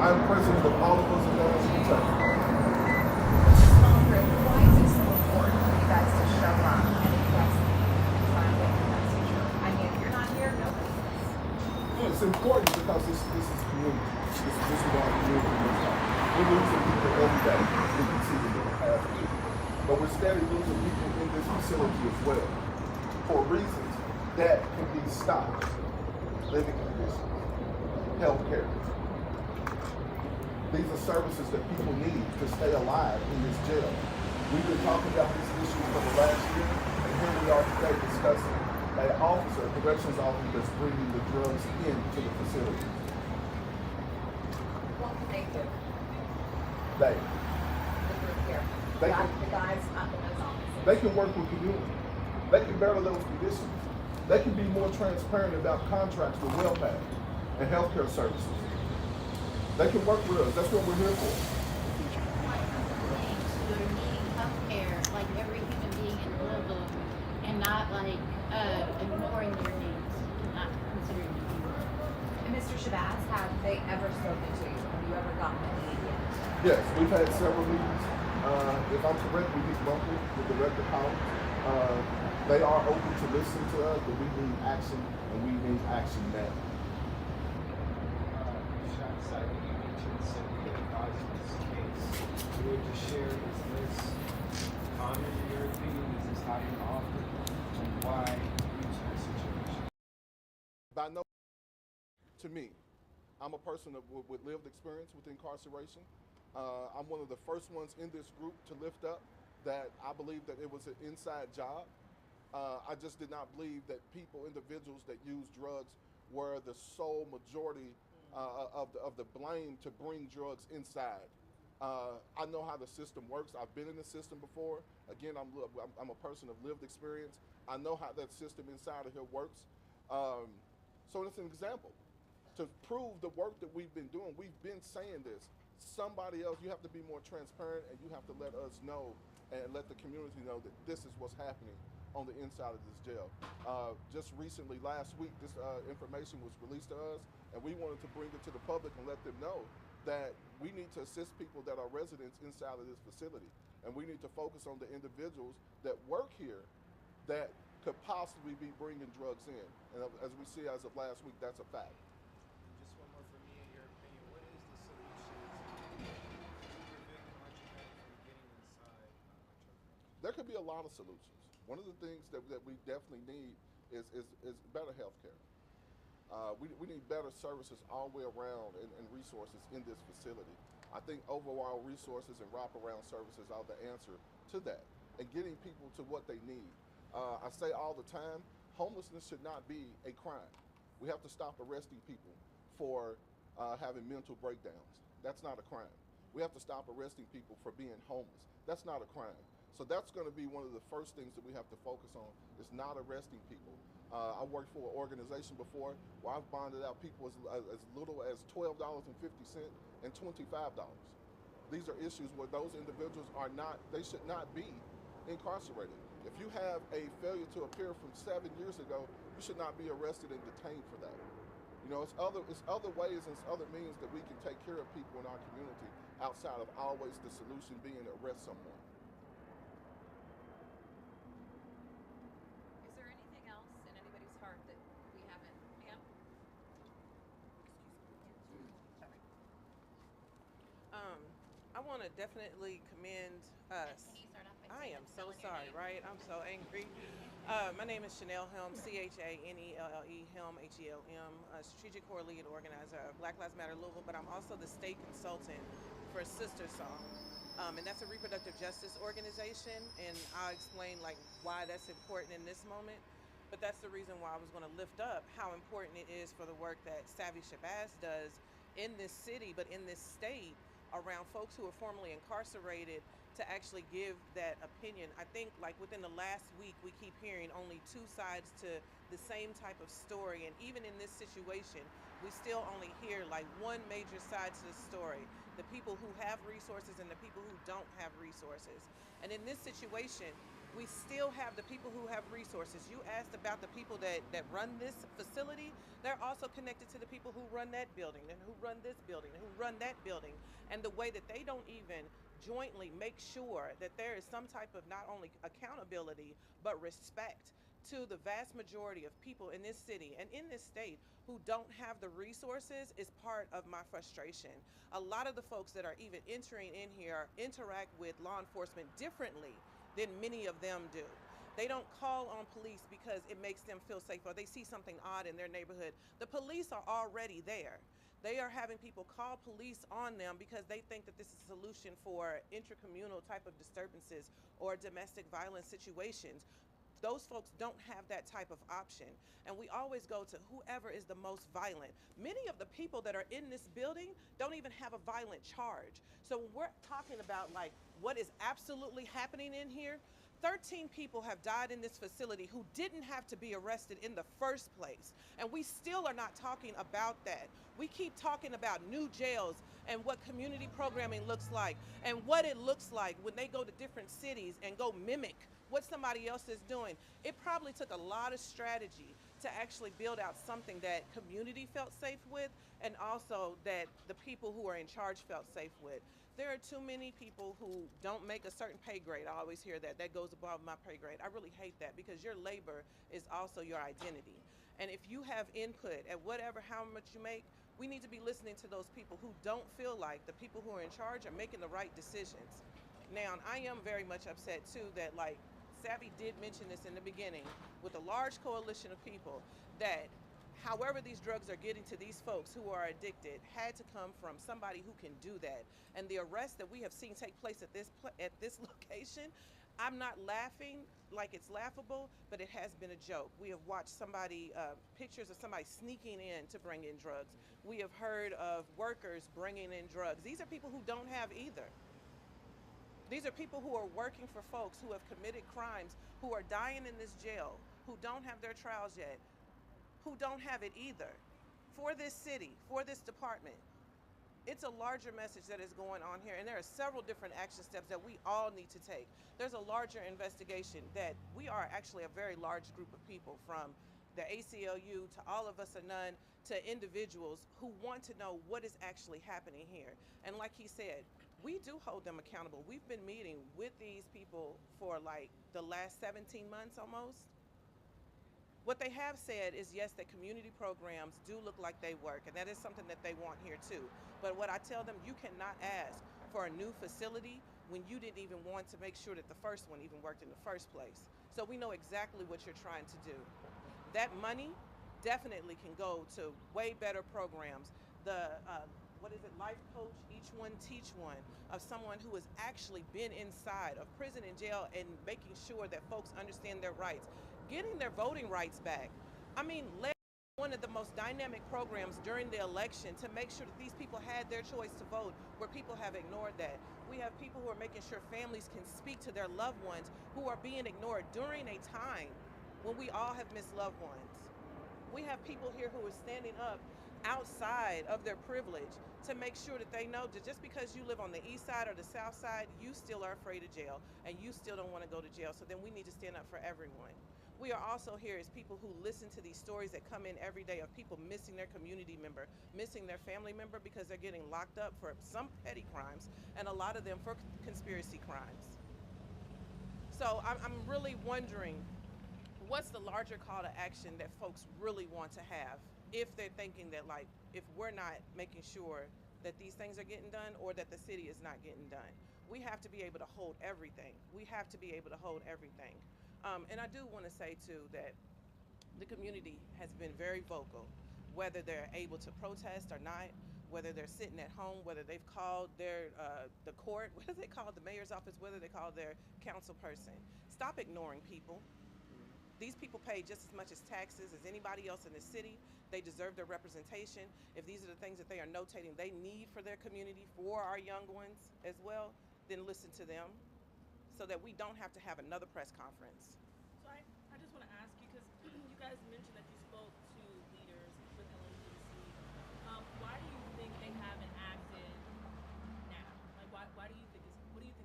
I'm president of all of us in LMDC Presser. Congress, why is it so important for you guys to show up and address the climate message? I mean, if you're not here, nobody is. Well, it's important because this is community. This is our community. We're losing people every day. We can see them in the past. But we're steadily losing people in this facility as well for reasons that can be stopped. Living conditions, health care. These are services that people need to stay alive in this jail. We've been talking about this issue for the last year, and here we are today discussing an officer, a corrections officer, that's bringing the drugs into the facility. What can they do? They The group here. They can- The guys up in those offices. They can work with community. They can better those conditions. They can be more transparent about contracts with welfare and healthcare services. They can work with us. That's what we're here for. Why things you're needing healthcare like every human being in Louisville and not like ignoring their needs, not considering the needs. And Mr. Shabazz, have they ever spoken to you? Have you ever gotten an immediate? Yes, we've had several meetings. If I'm correct, we meet monthly with Director Collins. They are open to listen to us, but we need action, and we need action now. You mentioned Cynthia Kosman's case. You would just share, is this common in your opinion? Is this happening often? And why use that situation? By no, to me, I'm a person with lived experience with incarceration. I'm one of the first ones in this group to lift up that I believe that it was an inside job. I just did not believe that individuals that use drugs were the sole majority of the blame to bring drugs inside. I know how the system works. I've been in the system before. Again, I'm a person of lived experience. I know how that system inside of here works. So it's an example. To prove the work that we've been doing, we've been saying this. Somebody else, you have to be more transparent, and you have to let us know and let the community know that this is what's happening on the inside of this jail. Just recently, last week, this information was released to us, and we wanted to bring it to the public and let them know that we need to assist people that are residents inside of this facility. And we need to focus on the individuals that work here that could possibly be bringing drugs in. And as we see as of last week, that's a fact. Just one more for me, in your opinion, what is the solution to prevent contraband from getting inside contraband? There could be a lot of solutions. One of the things that we definitely need is better health care. We need better services all the way around and resources in this facility. I think overall resources and wraparound services are the answer to that, and getting people to what they need. I say all the time, homelessness should not be a crime. We have to stop arresting people for having mental breakdowns. That's not a crime. We have to stop arresting people for being homeless. That's not a crime. So that's going to be one of the first things that we have to focus on, is not arresting people. I worked for an organization before where I've bonded out people as little as $12.50 and $25. These are issues where those individuals they should not be incarcerated. If you have a failure to appear from 7 years ago, you should not be arrested and detained for that. You know, it's other ways and it's other means that we can take care of people in our community outside of always the solution being to arrest someone. Is there anything else in anybody's heart that we haven't? Ma'am? I want to definitely commend us. Can you start off by I saying am so spelling your sorry, name? right? I'm so angry. My name is Chanel Helm, Chanelle, Helm, HELM, strategic core lead organizer of Black Lives Matter Louisville, but I'm also the state consultant for Sister Song. And that's a reproductive justice organization, and I'll explain like why that's important in this moment. But that's the reason why I was going to lift up how important it is for the work that Savvy Shabazz does in this city, but in this state, around folks who are formerly incarcerated, to actually give that opinion. I think like within the last week, we keep hearing only two sides to the same type of story. And even in this situation, we still only hear like one major side to the story: the people who have resources and the people who don't have resources. And in this situation, we still have the people who have resources. You asked about the people that run this facility. They're also connected to the people who run that building and who run this building and who run that building. And the way that they don't even jointly make sure that there is some type of not only accountability, but respect to the vast majority of people in this city and in this state who don't have the resources is part of my frustration. A lot of the folks that are even entering in here interact with law enforcement differently than many of them do. They don't call on police because it makes them feel safe or they see something odd in their neighborhood. The police are already there. They are having people call police on them because they think that this is a solution for intracommunal type of disturbances or domestic violence situations. Those folks don't have that type of option. And we always go to whoever is the most violent. Many of the people that are in this building don't even have a violent charge. So when we're talking about like what is absolutely happening in here, 13 people have died in this facility who didn't have to be arrested in the first place. And we still are not talking about that. We keep talking about new jails and what community programming looks like and what it looks like when they go to different cities and go mimic what somebody else is doing. It probably took a lot of strategy to actually build out something that community felt safe with and also that the people who are in charge felt safe with. There are too many people who don't make a certain pay grade. I always hear that. That goes above my pay grade. I really hate that because your labor is also your identity. And if you have input at whatever, how much you make, we need to be listening to those people who don't feel like the people who are in charge are making the right decisions. Now, I am very much upset too that like Savvy did mention this in the beginning with a large coalition of people that however these drugs are getting to these folks who are addicted had to come from somebody who can do that. And the arrest that we have seen take place at this location, I'm not laughing like it's laughable, but it has been a joke. We have watched pictures of somebody sneaking in to bring in drugs. We have heard of workers bringing in drugs. These are people who don't have either. These are people who are working for folks who have committed crimes, who are dying in this jail, who don't have their trials yet, who don't have it either. For this city, for this department, it's a larger message that is going on here, and there are several different action steps that we all need to take. There's a larger investigation that we are actually a very large group of people, from the ACLU to all of us or none to individuals who want to know what is actually happening here. And like he said, we do hold them accountable. We've been meeting with these people for like the last 17 months almost. What they have said is yes, that community programs do look like they work, and that is something that they want here too. But what I tell them, you cannot ask for a new facility when you didn't even want to make sure that the first one even worked in the first place. So we know exactly what you're trying to do. That money definitely can go to way better programs. Life coach, each one teach one, of someone who has actually been inside of prison and jail and making sure that folks understand their rights, getting their voting rights back. I mean, one of the most dynamic programs during the election to make sure that these people had their choice to vote, where people have ignored that. We have people who are making sure families can speak to their loved ones who are being ignored during a time when we all have missed loved ones. We have people here who are standing up outside of their privilege to make sure that they know that just because you live on the east side or the south side, you still are afraid of jail and you still don't want to go to jail. So then we need to stand up for everyone. We are also here as people who listen to these stories that come in every day of people missing their community member, missing their family member because they're getting locked up for some petty crimes, and a lot of them for conspiracy crimes. So I'm really wondering, what's the larger call to action that folks really want to have if they're thinking that, like, if we're not making sure that these things are getting done or that the city is not getting done? We have to be able to hold everything. We have to be able to hold everything. And I do want to say, too, that the community has been very vocal, whether they're able to protest or not, whether they're sitting at home, whether they've called the court, whether they called the mayor's office, whether they called their council person. Stop ignoring people. These people pay just as much as taxes as anybody else in the city. They deserve their representation. If these are the things that they are notating they need for their community, for our young ones as well, then listen to them so that we don't have to have another press conference. So I just want to ask you, because you guys mentioned that you spoke to leaders with LMDC. Why do you think they haven't acted now? Like, what do you think is the reason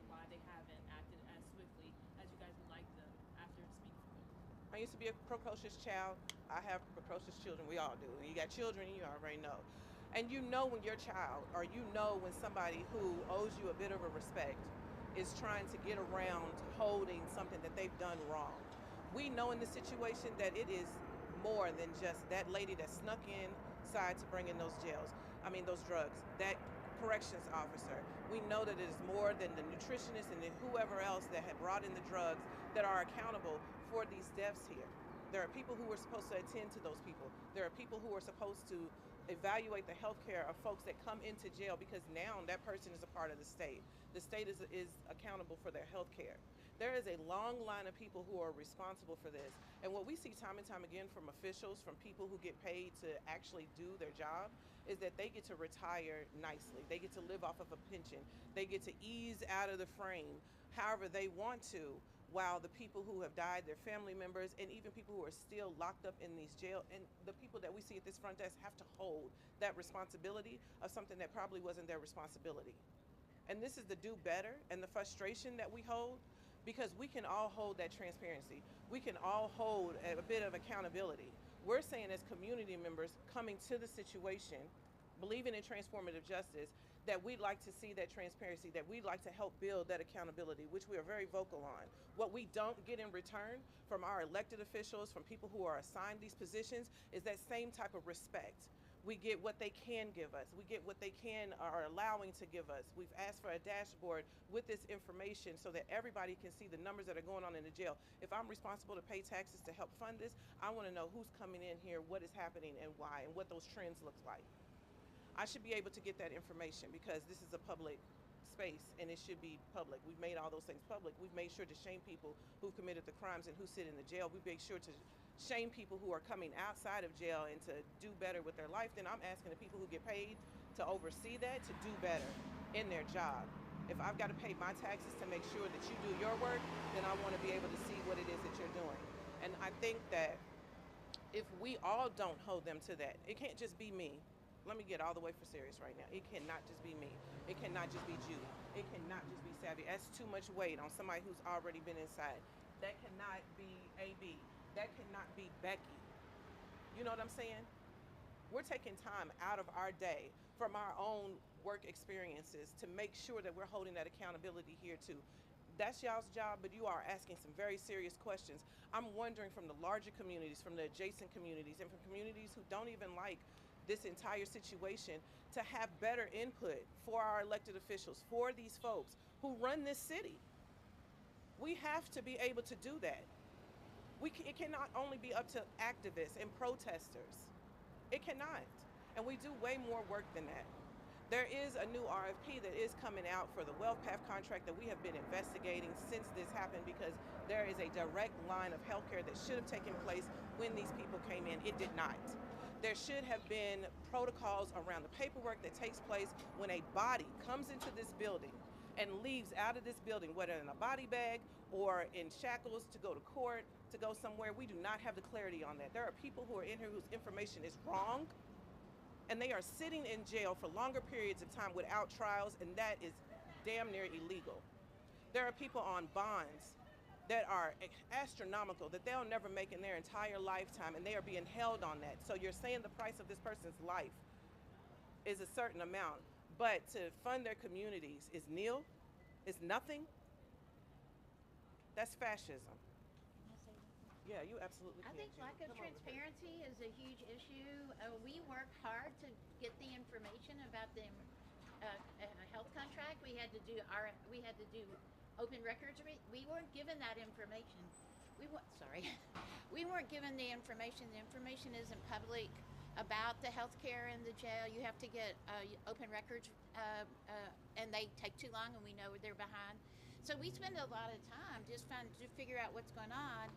why they haven't acted as swiftly as you guys used to be a precocious child. I have precocious children. We all do. And you got children, you already know. And you know when your child, or you know when somebody who owes you a bit of a respect is trying to get around holding something that they've done wrong. We know in this situation that it is more than just that lady that snuck inside to bring in those those drugs, that corrections officer. We know that it is more than the nutritionist and then whoever else that had brought in the drugs that are accountable for these deaths here. There are people who are supposed to attend to those people. There are people who are supposed to evaluate the health care of folks that come into jail, because now that person is a part of the state. The state is accountable for their health care. There is a long line of people who are responsible for this. And what we see time and time again from officials, from people who get paid to actually do their job, is that they get to retire nicely. They get to live off of a pension. They get to ease out of the frame however they want to, while the people who have died, their family members, and even people who are still locked up in these jail, and the people that we see at this front desk have to hold that responsibility of something that probably wasn't their responsibility. And this is the do better and the frustration that we hold, because we can all hold that transparency. We can all hold a bit of accountability. We're saying as community members coming to the situation, believing in transformative justice, that we'd like to see that transparency, that we'd like to help build that accountability, which we are very vocal on. What we don't get in return from our elected officials, from people who are assigned these positions, is that same type of respect. We get what they can give us. We get what they are allowing to give us. We've asked for a dashboard with this information so that everybody can see the numbers that are going on in the jail. If I'm responsible to pay taxes to help fund this, I want to know who's coming in here, what is happening, and why, and what those trends look like. I should be able to get that information because this is a public space and it should be public. We've made all those things public. We've made sure to shame people who've committed the crimes and who sit in the jail. We've made sure to shame people who are coming outside of jail and to do better with their life. Then I'm asking the people who get paid to oversee that to do better in their job. If I've got to pay my taxes to make sure that you do your work, then I want to be able to see what it is that you're doing. And I think that if we all don't hold them to that, it can't just be me. Let me get all the way for serious right now. It cannot just be me. It cannot just be Judy. It cannot just be Savvy. That's too much weight on somebody who's already been inside. That cannot be AB. That cannot be Becky. You know what I'm saying? We're taking time out of our day from our own work experiences to make sure that we're holding that accountability here too. That's y'all's job, but you are asking some very serious questions. I'm wondering from the larger communities, from the adjacent communities, and from communities who don't even like this entire situation, to have better input for our elected officials, for these folks who run this city. We have to be able to do that. It cannot only be up to activists and protesters. It cannot. And we do way more work than that. There is a new RFP that is coming out for the WealthPath contract that we have been investigating since this happened, because there is a direct line of healthcare that should have taken place when these people came in. It did not. There should have been protocols around the paperwork that takes place when a body comes into this building and leaves out of this building, whether in a body bag or in shackles to go to court, to go somewhere. We do not have the clarity on that. There are people who are in here whose information is wrong, and they are sitting in jail for longer periods of time without trials, and that is damn near illegal. There are people on bonds that are astronomical, that they'll never make in their entire lifetime, and they are being held on that. So you're saying the price of this person's life is a certain amount, but to fund their communities is nil, is nothing. That's fascism. Yeah, you absolutely I can. think lack of transparency is a huge issue. We worked hard to get the information about the health contract. We had to do open records. We weren't given that information. We weren't given the information. The information isn't public about the health care in the jail. You have to get open records, and they take too long, and we know they're behind. So we spend a lot of time just trying to figure out what's going on.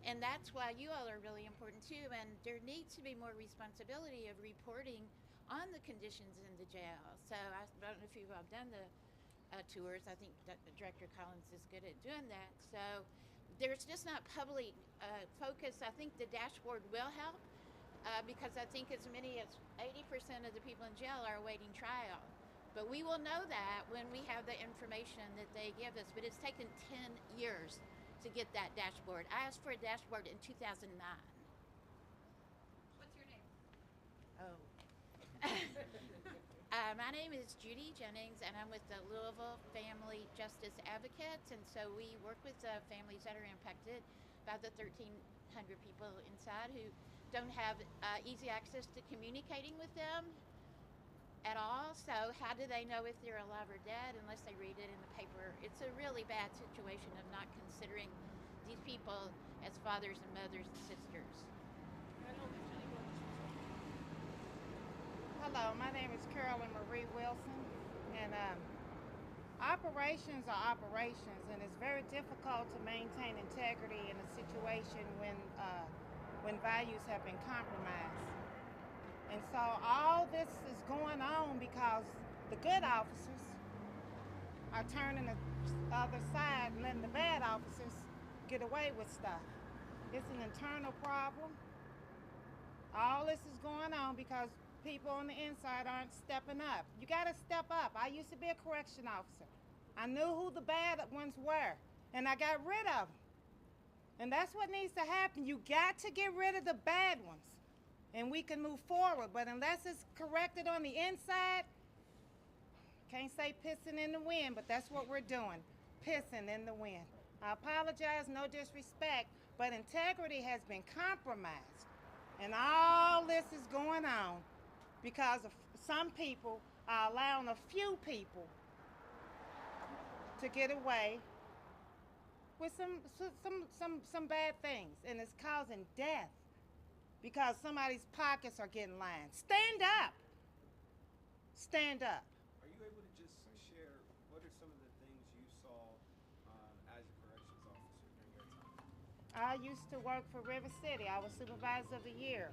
And that's why you all are really important too. And there needs to be more responsibility of reporting on the conditions in the jail. So I don't know if you've all done the tours. I think Director Collins is good at doing that. So there's just not public focus. I think the dashboard will help because I think as many as 80% of the people in jail are awaiting trial. But we will know that when we have the information that they give us. But it's taken 10 years to get that dashboard. I asked for a dashboard in 2009. What's your name? Oh. My name is Judy Jennings, and I'm with the Louisville Family Justice Advocates, and so we work with families that are impacted, about the 1,300 people inside who don't have easy access to communicating with them at all. So how do they know if they're alive or dead unless they read it in the paper? It's a really bad situation of not considering these people as fathers and mothers and sisters. Hello, my name is Carolyn Marie Wilson, and operations are operations, and it's very difficult to maintain integrity in a situation when values have been compromised. And so all this is going on because the good officers are turning the other side and letting the bad officers get away with stuff. It's an internal problem. All this is going on because people on the inside aren't stepping up. You got to step up. I used to be a correction officer. I knew who the bad ones were, and I got rid of them. And that's what needs to happen. You got to get rid of the bad ones, and we can move forward. But unless it's corrected on the inside, can't say pissing in the wind, but that's what we're doing, pissing in the wind. I apologize, no disrespect, but integrity has been compromised. And all this is going on because of some people are allowing a few people to get away with some bad things, and it's causing death because somebody's pockets are getting lined. Stand up. Stand up. Are you able to just share what are some of the things you saw as a corrections officer during your time? I used to work for River City. I was supervisor of the year.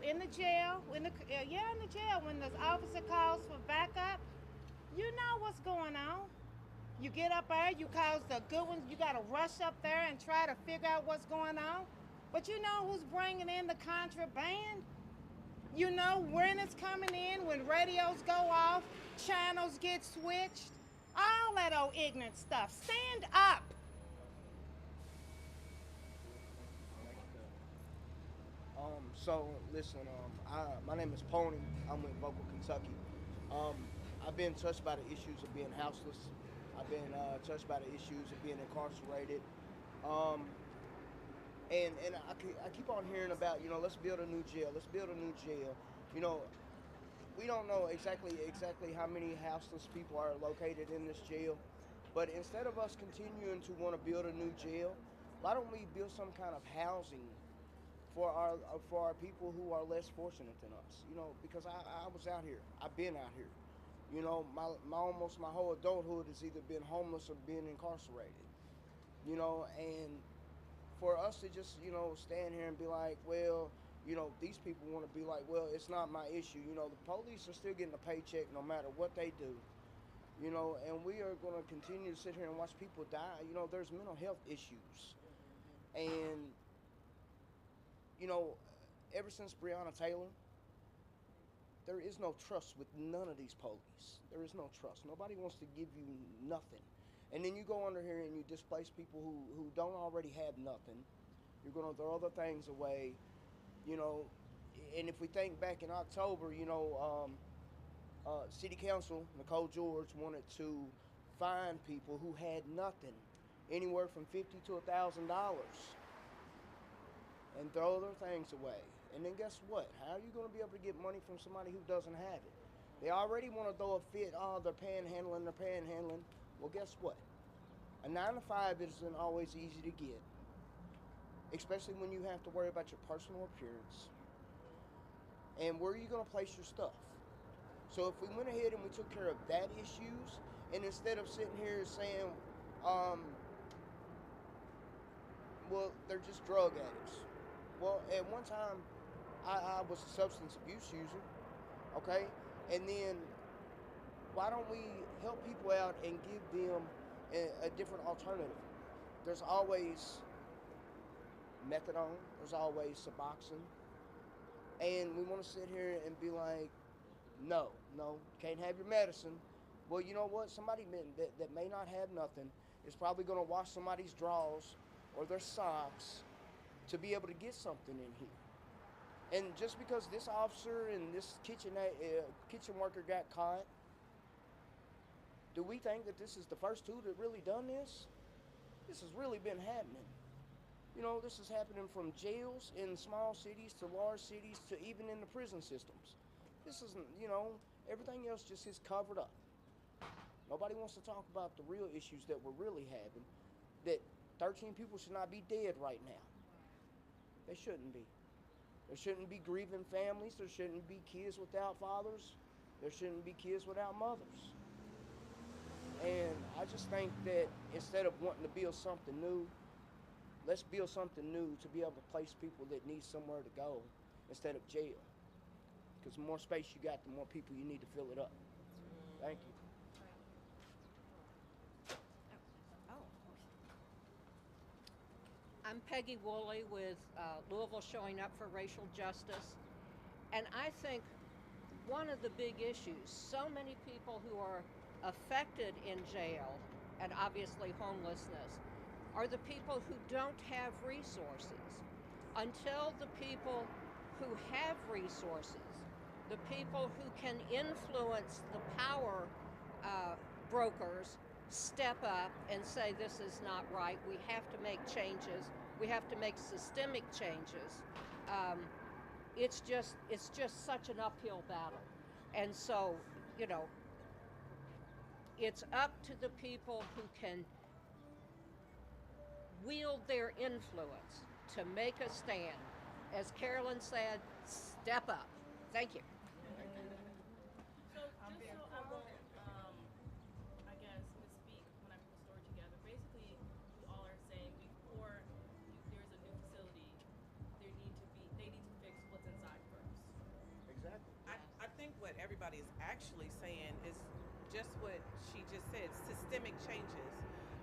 In the jail, in the jail, when the officer calls for backup, you know what's going on. You get up there, you cause the good ones, you gotta rush up there and try to figure out what's going on. But you know who's bringing in the contraband? You know when it's coming in, when radios go off, channels get switched, all that old ignorant stuff. Stand up. So listen, my name is Pony. I'm with Vocal Kentucky. I've been touched by the issues of being houseless. I've been touched by the issues of being incarcerated. And I keep on hearing about, let's build a new jail. Let's build a new jail. We don't know exactly how many houseless people are located in this jail. But instead of us continuing to want to build a new jail, why don't we build some kind of housing for our people who are less fortunate than us? Because I was out here. I've been out here. Almost my whole adulthood has either been homeless or been incarcerated. And for us to just, stand here and be like, well, these people want to be like, well, it's not my issue. The police are still getting a paycheck no matter what they do. And we are going to continue to sit here and watch people die. There's mental health issues. And ever since Breonna Taylor, there is no trust with none of these police. There is no trust. Nobody wants to give you nothing. And then you go under here and you displace people who don't already have nothing. You're going to throw other things away, And if we think back in October, City Council, Nicole George, wanted to fine people who had nothing, anywhere from $50 to $1,000. And throw their things away. And then guess what? How are you going to be able to get money from somebody who doesn't have it? They already want to throw a fit, they're panhandling. Well, guess what? A 9-to-5 isn't always easy to get, especially when you have to worry about your personal appearance. And where are you going to place your stuff? So if we went ahead and we took care of that issues, and instead of sitting here saying, well, they're just drug addicts. Well, at one time, I was a substance abuse user, okay? And then why don't we help people out and give them a different alternative? There's always methadone, there's always Suboxone, and we want to sit here and be like, no, can't have your medicine. Well, you know what? Somebody that may not have nothing, is probably going to wash somebody's drawers or their socks to be able to get something in here. And just because this officer and this kitchen worker got caught, do we think that this is the first two that really done this? This has really been happening. You know, this is happening from jails in small cities to large cities to even in the prison systems. This isn't, everything else just is covered up. Nobody wants to talk about the real issues that we're really having, that 13 people should not be dead right now. They shouldn't be. There shouldn't be grieving families. There shouldn't be kids without fathers. There shouldn't be kids without mothers. And I just think that instead of wanting to build something new, let's build something new to be able to place people that need somewhere to go instead of jail. Because the more space you got, the more people you need to fill it up. Thank you. I'm Peggy Woolley with Louisville Showing Up for Racial Justice. And I think one of the big issues, so many people who are affected in jail and obviously homelessness are the people who don't have resources. Until the people who have resources, the people who can influence the power brokers, step up and say this is not right, we have to make changes, we have to make systemic changes. It's just such an uphill battle. And so, it's up to the people who can wield their influence to make a stand. As Carolyn said, step up. Thank you. So just so I won't, I guess, misspeak when I put the story together, basically you all are saying before there's a new facility, they need to fix what's inside first. Exactly. I think what everybody is actually saying is just what she just said, systemic changes.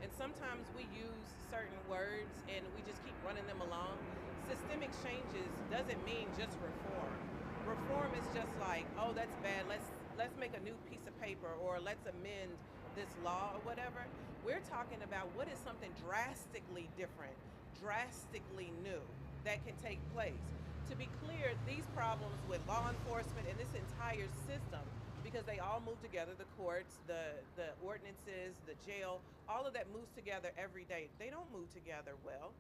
And sometimes we use certain words and we just keep running them along. Systemic changes doesn't mean just reform. Reform is just like, oh, that's bad, let's make a new piece of paper, or let's amend this law or whatever. We're talking about what is something drastically different, drastically new that can take place. To be clear, these problems with law enforcement and this entire system, because they all move together, the courts, the ordinances, the jail, all of that moves together every day. They don't move together well,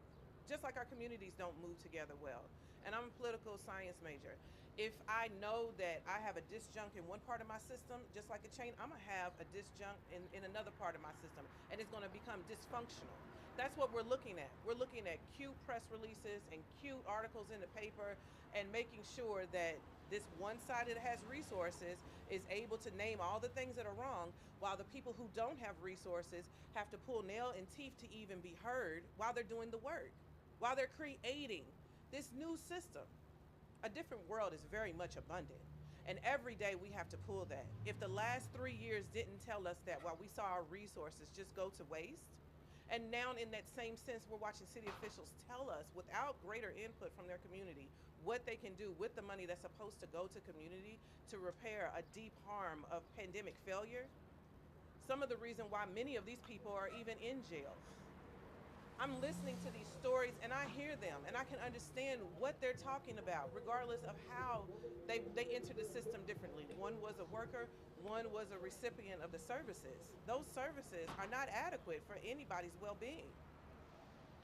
just like our communities don't move together well. And I'm a political science major. If I know that I have a disjunct in one part of my system, just like a chain, I'm gonna have a disjunct in another part of my system, and it's gonna become dysfunctional. That's what we're looking at. We're looking at cute press releases and cute articles in the paper and making sure that this one side that has resources is able to name all the things that are wrong, while the people who don't have resources have to pull nail and teeth to even be heard while they're doing the work, while they're creating this new system. A different world is very much abundant. And every day we have to pull that. If the last 3 years didn't tell us that, while we saw our resources just go to waste, and now in that same sense, we're watching city officials tell us without greater input from their community what they can do with the money that's supposed to go to community to repair a deep harm of pandemic failure. Some of the reason why many of these people are even in jail. I'm listening to these stories and I hear them and I can understand what they're talking about, regardless of how they entered the system differently. One was a worker, one was a recipient of the services. Those services are not adequate for anybody's well-being.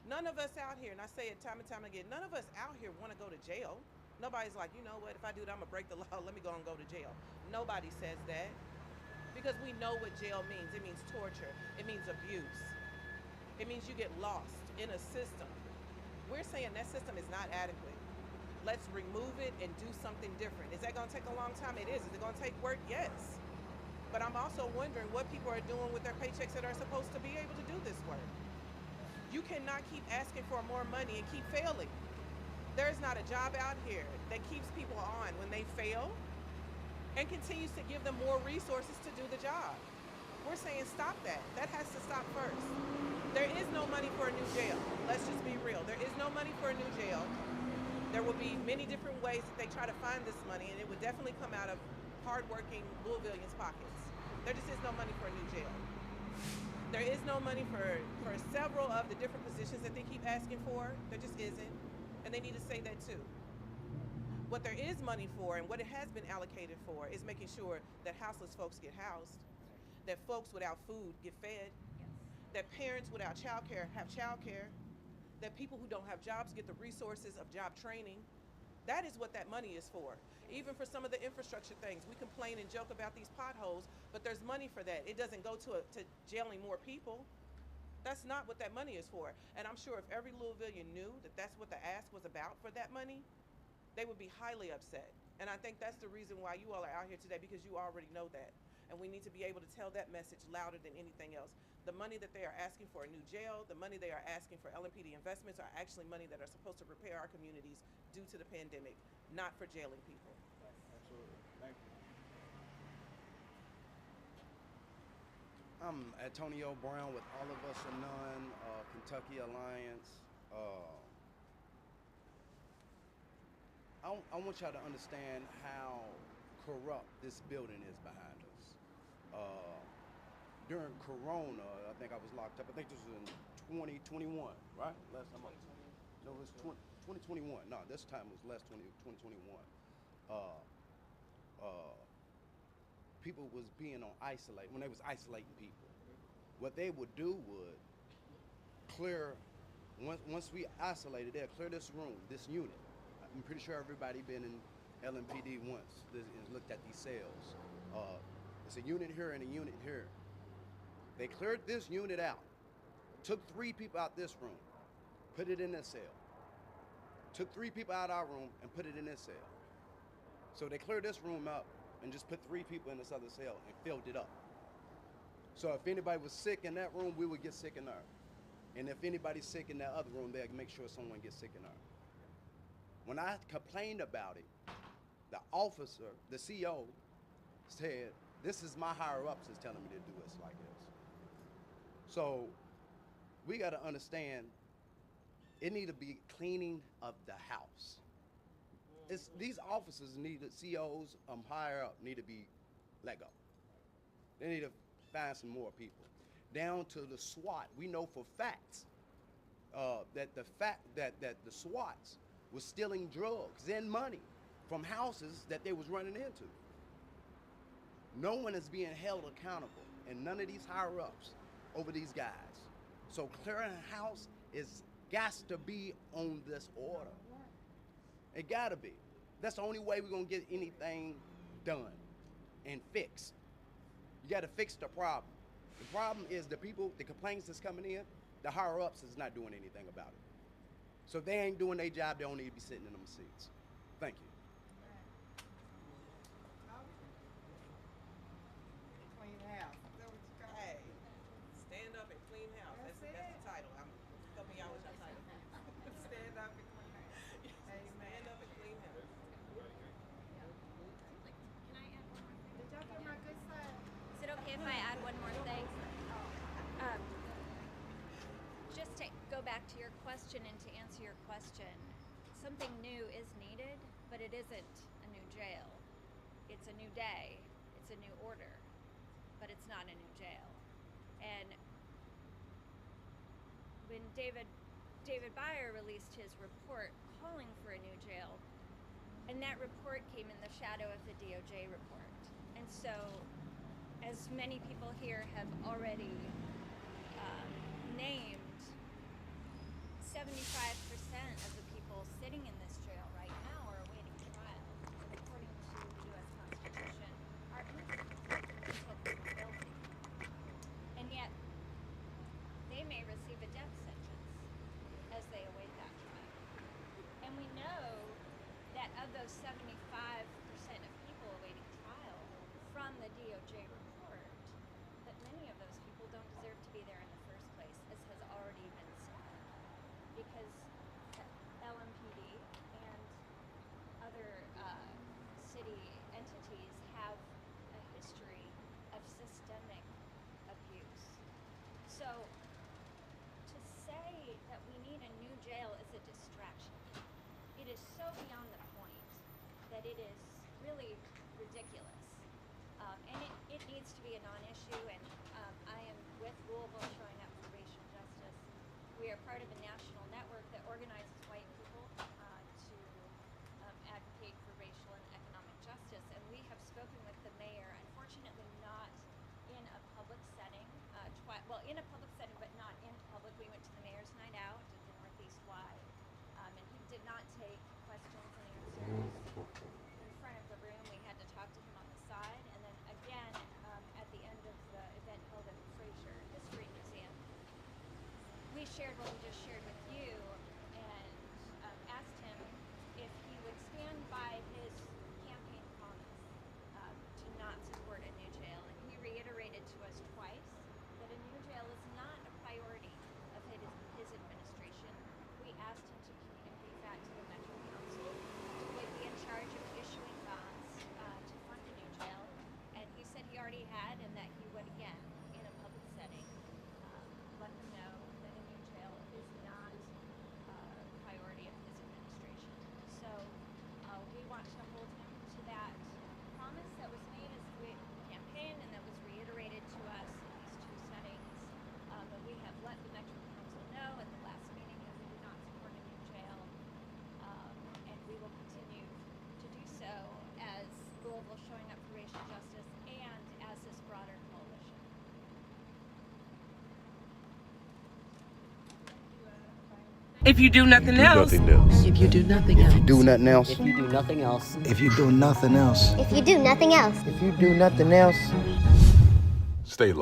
None of us out here, and I say it time and time again, none of us out here want to go to jail. Nobody's like, you know what, if I do that, I'm gonna break the law, let me go and go to jail. Nobody says that, because we know what jail means. It means torture, it means abuse. It means you get lost in a system. We're saying that system is not adequate. Let's remove it and do something different. Is that gonna take a long time? It is. Is it gonna take work? Yes. But I'm also wondering what people are doing with their paychecks that are supposed to be able to do this work. You cannot keep asking for more money and keep failing. There's not a job out here that keeps people on when they fail and continues to give them more resources to do the job. We're saying stop that. That has to stop first. There is no money for a new jail. Let's just be real. There is no money for a new jail. There will be many different ways that they try to find this money, and it would definitely come out of hardworking Louisvillians' pockets. There just is no money for a new jail. There is no money for several of the different positions that they keep asking for. There just isn't. And they need to say that too. What there is money for and what it has been allocated for is making sure that houseless folks get housed, that folks without food get fed, that parents without childcare have childcare, that people who don't have jobs get the resources of job training. That is what that money is for. Even for some of the infrastructure things, we complain and joke about these potholes, but there's money for that. It doesn't go to jailing more people. That's not what that money is for. And I'm sure if every Louisvillian knew that that's what the ask was about for that money, they would be highly upset. And I think that's the reason why you all are out here today, because you already know that. And we need to be able to tell that message louder than anything else. The money that they are asking for a new jail, the money they are asking for LMPD investments are actually money that are supposed to repair our communities due to the pandemic, not for jailing people. Absolutely. Thank you. I'm Antonio Brown with All of Us or None, Kentucky Alliance. I want y'all to understand how corrupt this building is behind us. During Corona, I think I was locked up. I think this was in 2021, right? Last time no, it was 2021. No, this time was 2021. People was being on isolate when they was isolating people. What they would do would clear, once we isolated, they'll clear this room, this unit. I'm pretty sure everybody been in LMPD once and looked at these cells. It's a unit here and a unit here. They cleared this unit out, took 3 people out this room, put it in this cell. Took 3 people out of our room and put it in this cell. So they cleared this room up and just put 3 people in this other cell and filled it up. So if anybody was sick in that room, we would get sick in there. And if anybody's sick in that other room, they'd make sure someone gets sick in there. When I complained about it, the officer, the CO, said, this is my higher ups is telling me to do this like this. So we got to understand, it need to be cleaning of the house. These officers need, COs higher up need to be let go. They need to find some more people. Down to the SWAT, we know for facts that the SWATs was stealing drugs and money from houses that they was running into. No one is being held accountable, and none of these higher ups over these guys. So clearing a house is got to be on this order. It gotta be. That's the only way we're gonna get anything done and fixed. You gotta fix the problem. The problem is the people, the complaints that's coming in, the higher ups is not doing anything about it. So if they ain't doing their job, they don't need to be sitting in them seats. Thank you. Clean house. Is that what you got? Hey, stand up and clean house. That's the title. Help me out with your title. Stand up and clean house. Amen. Stand up and clean house. Can I add one more thing? Did y'all get my good side? Is it okay if I add one more thing? Just to go back to your question and to answer your question, something new is needed, but it isn't a new jail. It's a new day, it's a new order, but it's not a new jail. And when David Byer released his report calling for a new jail, and that report came in the shadow of the DOJ report. And so, as many people here have already named, 75% of the people sitting in this jail right now are awaiting trial. And according to the U.S. Constitution, are innocent until proven guilty. And yet, they may receive a death sentence as they await that trial. And we know that of those 75% of people awaiting trial from the DOJ report, that many of those people don't deserve to be there in the first place, as has already been said. Because LMPD and other city entities have a history of systemic abuse. So to say that we need a new jail is a distraction. It is so beyond the point that it is really ridiculous. And it needs to be a non-issue, and I am with Louisville Showing Up for Racial Justice. We are part of a national network that organizes white people to advocate for racial and economic justice. And we have spoken with the mayor, unfortunately not in a public setting, in a public setting, but not in public. We went to the mayor's night out at the Northeast Y, and he did not take questions and answers in front of the room. We had to talk to him on the side, and then again at the end of the event held at the Fraser History Museum. We shared what we just shared with you, and asked him if he would stand by his campaign promise to not support a new jail. And he reiterated to us twice that a new jail is not a priority of his administration. We asked him to communicate that to the Metro Council, who would be in charge of issuing bonds to fund a new jail. And he said he already had, and that he would again, in a public setting, let them know that a new jail is not a priority of his administration. So we want to hold him to that promise that was made as we campaigned and that was reiterated to us in these two settings. But we have let the Metro Council know at the last meeting that we do not support a new jail, and we will continue to do so as Louisville Showing Up for Racial Justice and as this broader coalition. If you do nothing else, If you do nothing else. Do nothing else. If you do nothing else. If you do nothing else, If you do nothing else. if you do nothing else, stay live.